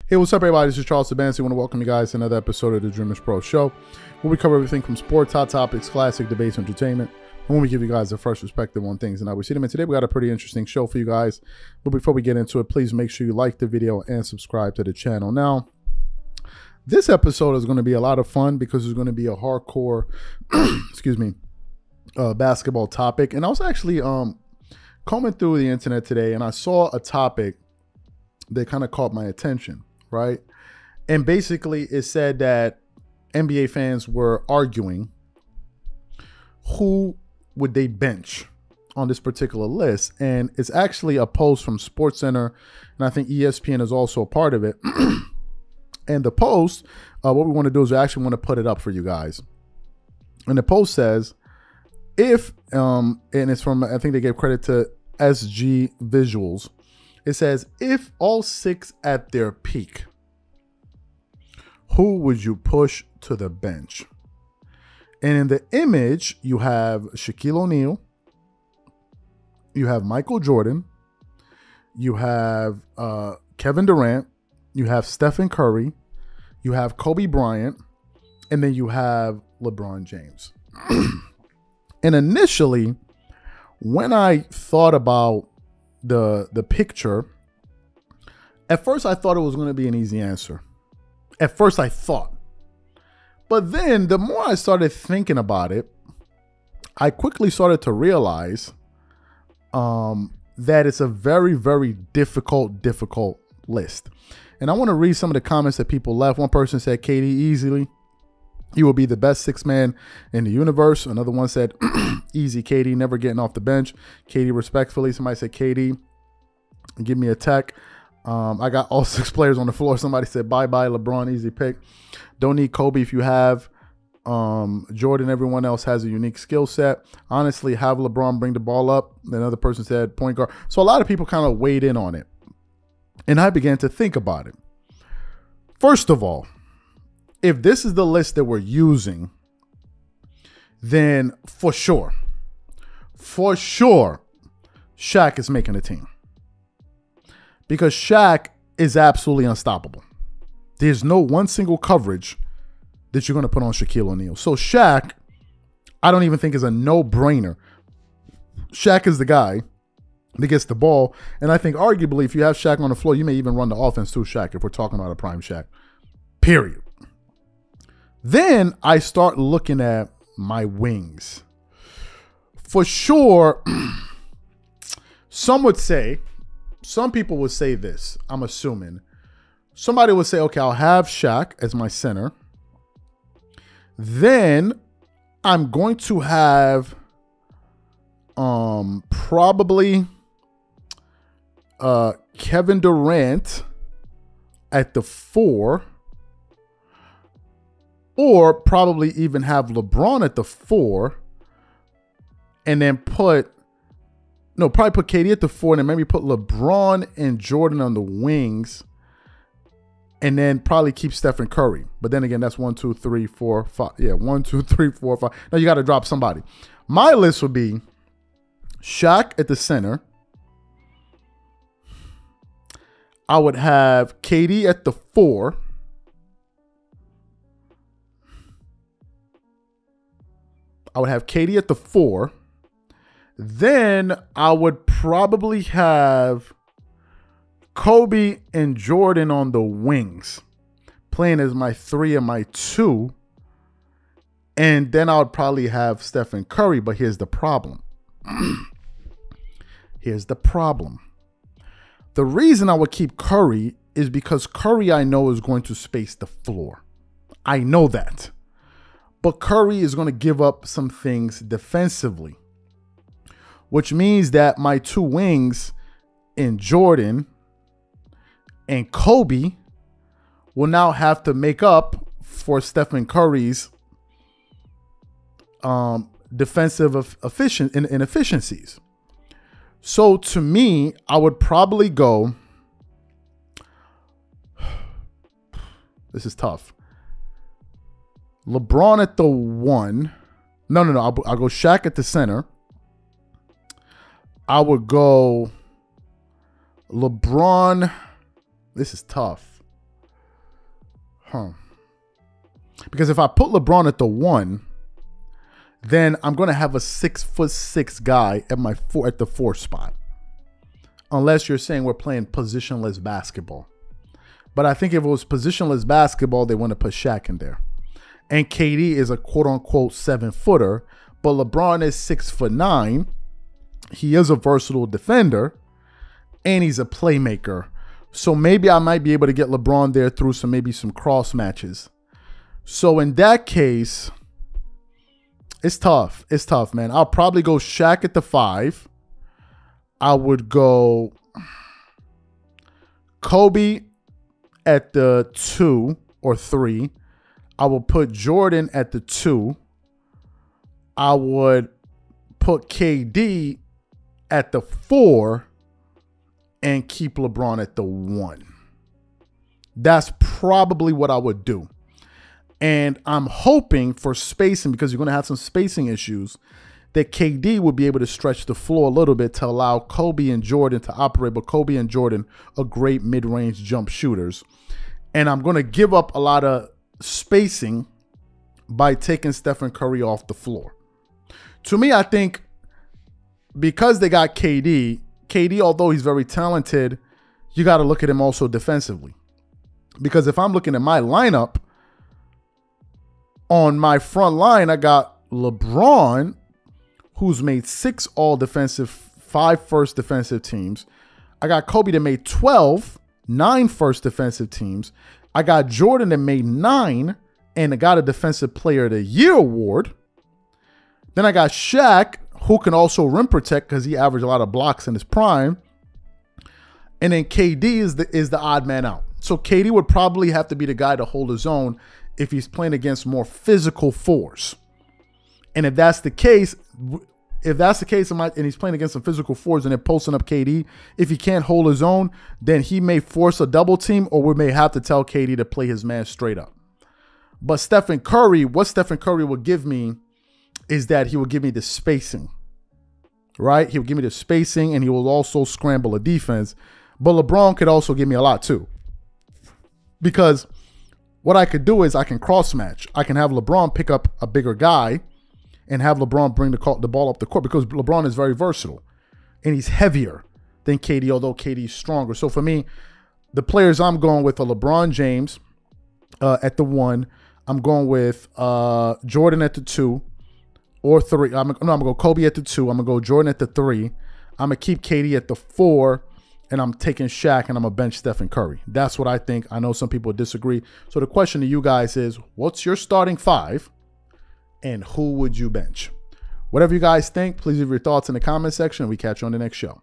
Hey, what's up, everybody? This is Charles Sabansi. I want to welcome you guys to another episode of the Dreamerspro Show, where we cover everything from sports, hot topics, classic debates, entertainment, and when we give you guys a fresh perspective on things and how we see them. And today we got a pretty interesting show for you guys. But before we get into it, please make sure you like the video and subscribe to the channel. Now, this episode is going to be a lot of fun because it's going to be a hardcore, basketball topic. And I was actually combing through the internet today, and I saw a topic that kind of caught my attention. Right. And basically it said that NBA fans were arguing who would they bench on this particular list. And it's actually a post from SportsCenter, and I think ESPN is also a part of it. And the post, what we want to do is we actually want to put it up for you guys. And the post says, if, and it's from, I think they gave credit to SG Visuals. It says, if all six at their peak, who would you push to the bench? And in the image, you have Shaquille O'Neal, you have Michael Jordan, you have Kevin Durant, you have Stephen Curry, you have Kobe Bryant, and then you have LeBron James. And initially, when I thought about the picture, at first I thought it was going to be an easy answer. At first I thought. But then the more I started thinking about it, I quickly started to realize that it's a very, very difficult list. And I want to read some of the comments that people left. One person said, KD easily. He will be the best sixth man in the universe. Another one said, easy KD, never getting off the bench. KD respectfully. Somebody said, KD, give me a tech. I got all six players on the floor. Somebody said, bye-bye, LeBron, easy pick. Don't need Kobe if you have Jordan. Everyone else has a unique skill set. Honestly, have LeBron bring the ball up. Another person said, point guard. So a lot of people kind of weighed in on it. And I began to think about it. First of all, if this is the list that we're using, then for sure, Shaq is making the team. Because Shaq is absolutely unstoppable. There's no one single coverage that you're going to put on Shaquille O'Neal. So Shaq, I don't even think is a no-brainer. Shaq is the guy that gets the ball. And I think arguably if you have Shaq on the floor, you may even run the offense through Shaq if we're talking about a prime Shaq. Period. Then I start looking at my wings. For sure, some people would say this, I'm assuming. Somebody would say, okay, I'll have Shaq as my center. Then I'm going to have probably Kevin Durant at the 4. Or probably even have LeBron at the 4 and then probably put KD at the 4 and then maybe put LeBron and Jordan on the wings and then probably keep Stephen Curry. But then again, that's 1, 2, 3, 4, 5. Yeah, 1, 2, 3, 4, 5. Now you got to drop somebody. My list would be Shaq at the center. I would have KD at the 4. I would have KD at the 4. Then I would probably have Kobe and Jordan on the wings, playing as my 3 and my 2. And then I would probably have Stephen Curry. But here's the problem. Here's the problem. The reason I would keep Curry is because Curry, I know, is going to space the floor. I know that. But Curry is going to give up some things defensively, which means that my 2 wings in Jordan and Kobe will now have to make up for Stephen Curry's defensive inefficiencies. So to me, I would probably go, this is tough. LeBron at the 1. No. I'll go Shaq at the center. I would go LeBron. This is tough. Because if I put LeBron at the 1, then I'm going to have a 6'6" guy at the 4 spot. Unless you're saying we're playing positionless basketball. But I think if it was positionless basketball, they want to put Shaq in there. And KD is a quote-unquote 7-footer, but LeBron is 6'9". He is a versatile defender, and he's a playmaker. So maybe I might be able to get LeBron there through maybe some cross matches. So in that case, it's tough. It's tough, man. I'll probably go Shaq at the 5. I would go Kobe at the 2 or 3. I will put Jordan at the 2. I would put KD at the 4 and keep LeBron at the 1. That's probably what I would do. And I'm hoping for spacing, because you're going to have some spacing issues, that KD will be able to stretch the floor a little bit to allow Kobe and Jordan to operate. But Kobe and Jordan are great mid-range jump shooters. And I'm going to give up a lot of spacing by taking Stephen Curry off the floor. To me, I think because they got KD, although he's very talented, you got to look at him also defensively. Because if I'm looking at my lineup, on my front line, I got LeBron, who's made 6 all-defensive, 5 first defensive teams. I got Kobe that made 12, 9 first defensive teams. I got Jordan that made 9 and got a Defensive Player of the Year award. Then I got Shaq, who can also rim protect because he averaged a lot of blocks in his prime. And then KD is the odd man out. So KD would probably have to be the guy to hold his own if he's playing against more physical 4s. And if that's the case, and he's playing against some physical 4s and they're posting up KD, if he can't hold his own, then he may force a double team, or we may have to tell KD to play his man straight up. But Stephen Curry, what Stephen Curry will give me is that he will give me the spacing, right? He'll give me the spacing, and he will also scramble a defense. But LeBron could also give me a lot too. Because what I could do is I can cross match. I can have LeBron pick up a bigger guy and have LeBron bring the ball up the court, because LeBron is very versatile and he's heavier than KD, although KD is stronger. So for me, the players I'm going with are LeBron James at the 1. I'm going with Jordan at the 2 or 3. I'm going to go Kobe at the 2. I'm going to go Jordan at the 3. I'm going to keep KD at the 4. And I'm taking Shaq, and I'm going to bench Stephen Curry. That's what I think. I know some people disagree. So the question to you guys is, what's your starting 5? And who would you bench? Whatever you guys think, please leave your thoughts in the comment section. We catch you on the next show.